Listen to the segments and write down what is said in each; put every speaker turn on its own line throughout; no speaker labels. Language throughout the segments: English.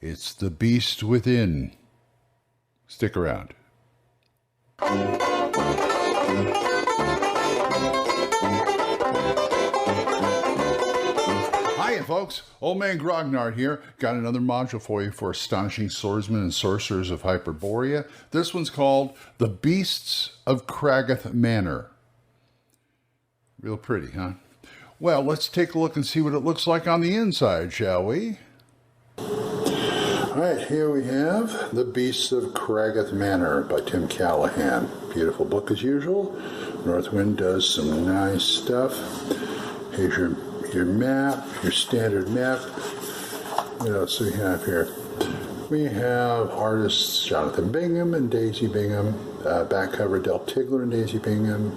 It's the beast within. Stick around. Hiya folks, Old Man Grognard here. Got another module for you for astonishing swordsmen and sorcerers of Hyperborea. This one's called The Beasts of Kraggoth Manor. Real pretty, huh? Well, let's take a look and see what it looks like on the inside, shall we? Alright, here we have The Beasts of Kraggoth Manor by Tim Callahan. Beautiful book as usual. Northwind does some nice stuff. Here's your map, your standard map. What else do we have here? We have artists Jonathan Bingham and Daisy Bingham. Back cover Del Tigler and Daisy Bingham.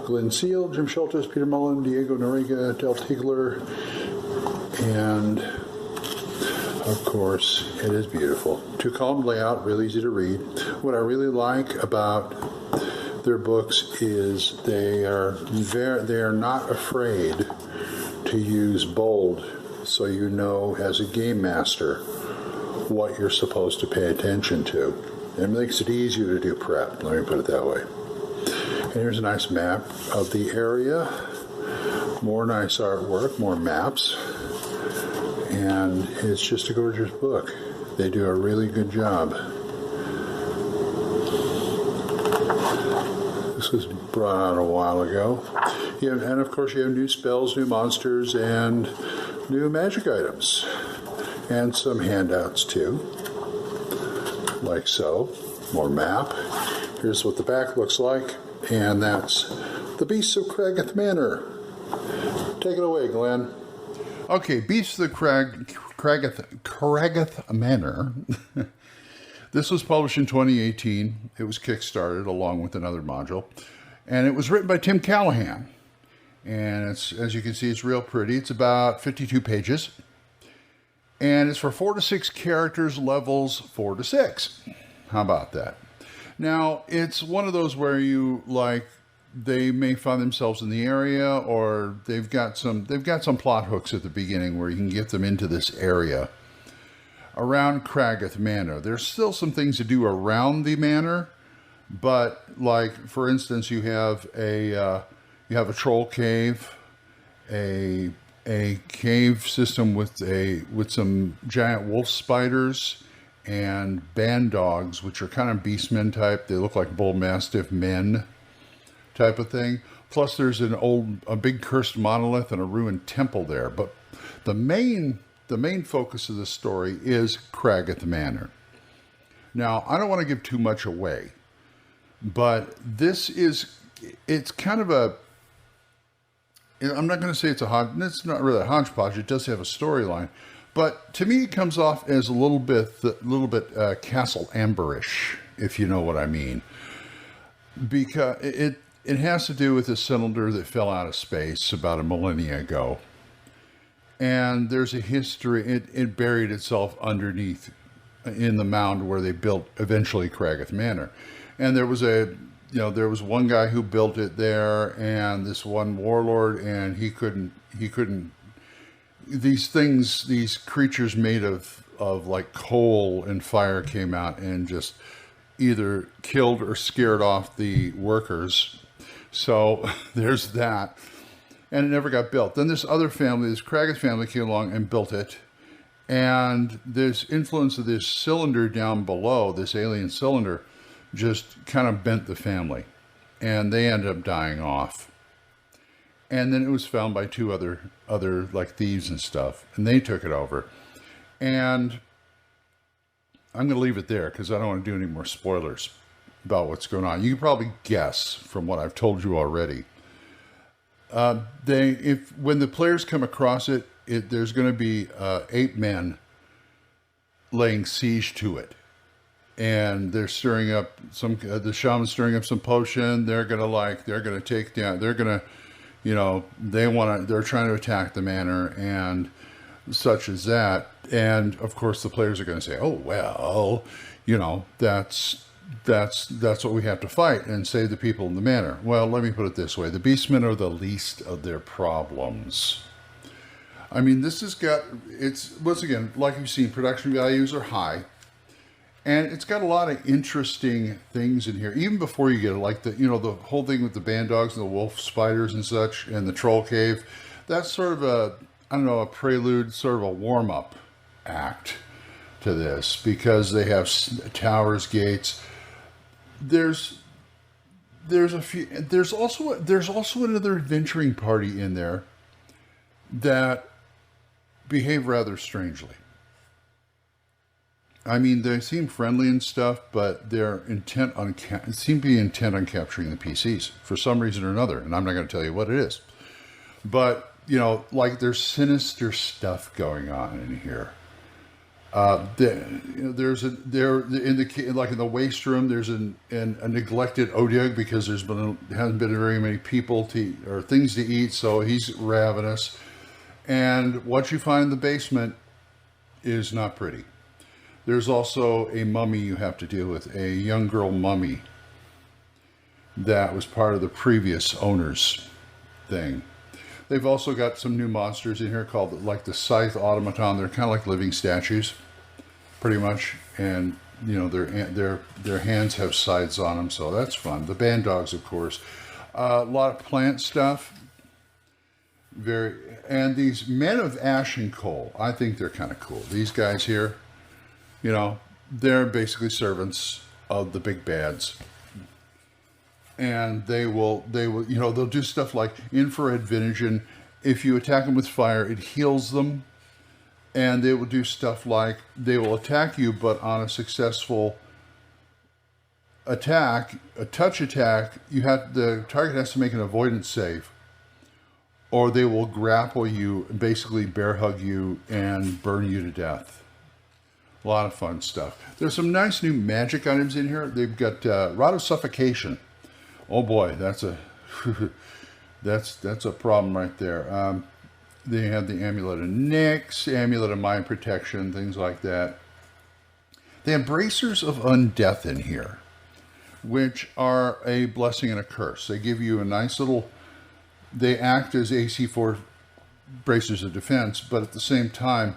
Glenn Seal, Jim Schultes, Peter Mullen, Diego Noriega, Del Tigler. And of course, it is beautiful. Two-column layout, really easy to read. What I really like about their books is they are not afraid to use bold, so you know as a game master what you're supposed to pay attention to. It makes it easier to do prep, let me put it that way. And here's a nice map of the area. More nice artwork, more maps. And it's just a gorgeous book. They do a really good job. This was brought out a while ago. And of course you have new spells, new monsters, and new magic items. And some handouts too. Like so. More map. Here's what the back looks like. And that's The Beasts of Kraggoth Manor. Take it away, Glenn. Okay, Beasts of the Kraggoth Manor. This was published in 2018. It was kickstarted along with another module. And it was written by Tim Callahan. And it's, as you can see, it's real pretty. It's about 52 pages. And it's for 4 to 6 characters, levels 4 to 6. How about that? Now, it's one of those where you, like, they may find themselves in the area, or they've got some plot hooks at the beginning where you can get them into this area around Kraggoth Manor. There's still some things to do around the manor, but like for instance, you have a troll cave, a cave system with some giant wolf spiders and band dogs, which are kind of beastmen type. They look like bull mastiff men type of thing. Plus there's a big cursed monolith and a ruined temple there. But the main focus of the story is Kraggoth Manor. Now, I don't want to give too much away, but it's kind of a, I'm not going to say it's not really a hodgepodge. It does have a storyline, but to me it comes off as a little bit Castle Amberish, if you know what I mean, because it has to do with a cylinder that fell out of space about a millennia ago. And there's a history, it buried itself underneath in the mound where they built eventually Kraggoth Manor. And there was one guy who built it there, and this one warlord, and he couldn't, these creatures made of like coal and fire came out and just either killed or scared off the workers. So there's that. And it never got built. Then this other family, this Kraggoth family, came along and built it. And this influence of this cylinder down below, this alien cylinder, just kind of bent the family. And they ended up dying off. And then it was found by two other like thieves and stuff. And they took it over. And I'm going to leave it there because I don't want to do any more spoilers about what's going on. You can probably guess from what I've told you already. When the players come across it, there's going to be 8 men laying siege to it, and they're stirring up the shaman's stirring up some potion. They're going to take down. They're going to, they're trying to attack the manor and such as that. And of course, the players are going to say, "Oh well, that's what we have to fight and save the people in the manor." Well, let me put it this way. The beastmen are the least of their problems. I mean, this has got, it's, once again, like you've seen, production values are high. And it's got a lot of interesting things in here, even before you get it, like the, you know, the whole thing with the band dogs and the wolf spiders and such, and the troll cave. That's sort of a, I don't know, a prelude, sort of a warm-up act to this, because they have towers, gates. There's a few. There's also another adventuring party in there that behave rather strangely. I mean, they seem friendly and stuff, but they're seem to be intent on capturing the PCs for some reason or another, and I'm not going to tell you what it is. But, you know, like, there's sinister stuff going on in here. There's in the waste room. There's a neglected Odig because hasn't been very many people or things to eat, so he's ravenous. And what you find in the basement is not pretty. There's also a mummy you have to deal with, a young girl mummy that was part of the previous owner's thing. They've also got some new monsters in here called, like, the Scythe Automaton. They're kind of like living statues, pretty much. And, you know, their hands have sides on them, so that's fun. The band dogs, of course. A lot of plant stuff. And these men of ash and coal, I think they're kind of cool. These guys here, you know, they're basically servants of the big bads. And they will, you know, they'll do stuff like infrared vision. If you attack them with fire, it heals them. And they will do stuff like, they will attack you, but on a successful attack, a touch attack, the target has to make an avoidance save. Or they will grapple you, basically bear hug you, and burn you to death. A lot of fun stuff. There's some nice new magic items in here. They've got Rod of Suffocation. Oh boy, that's a that's a problem right there. They have the Amulet of Nyx, Amulet of Mind Protection, things like that. They have Bracers of Undeath in here, which are a blessing and a curse. They give you a nice little, they act as AC4 Bracers of Defense, but at the same time,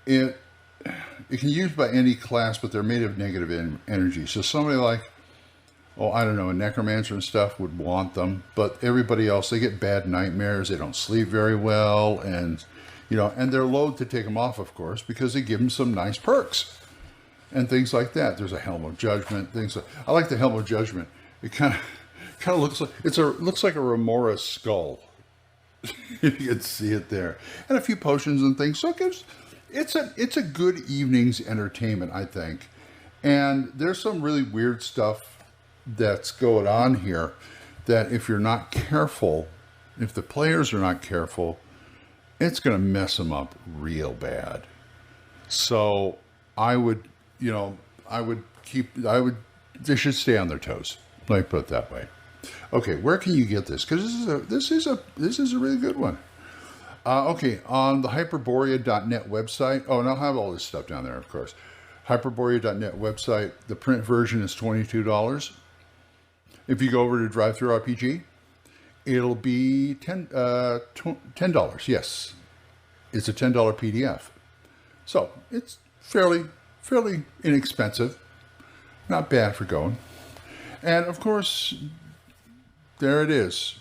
it can be used by any class, but they're made of negative energy. So somebody like, oh, I don't know, a necromancer and stuff would want them, but everybody else, they get bad nightmares, they don't sleep very well, and, you know, and they're loath to take them off, of course, because they give them some nice perks and things like that. There's a Helm of Judgment, I like the Helm of Judgment. It kind of looks like, looks like a Remora skull. You can see it there. And a few potions and things, so it's a good evening's entertainment, I think. And there's some really weird stuff that's going on here that if you're not careful, if the players are not careful, it's going to mess them up real bad. So I would, you know, they should stay on their toes. Let me put it that way. Okay, where can you get this? Because this is a really good one. Okay, on the Hyperborea.net website. Oh, and I'll have all this stuff down there, of course. Hyperborea.net website. The print version is $22. If you go over to Drive-Thru RPG, it'll be $10. Yes, it's a $10 PDF. So it's fairly inexpensive. Not bad for going. And of course, there it is.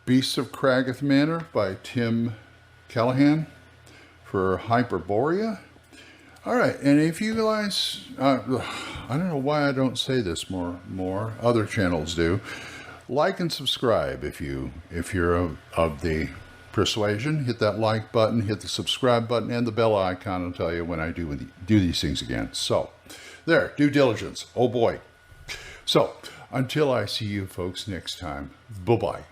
Beasts of Kraggoth Manor by Tim Callahan for Hyperborea. All right, and if you guys, I don't know why I don't say this more. Other channels do. Like and subscribe if you're of the persuasion. Hit that like button, hit the subscribe button, and the bell icon will tell you when I do these things again. So, there, due diligence. Oh boy. So, until I see you folks next time, bye-bye.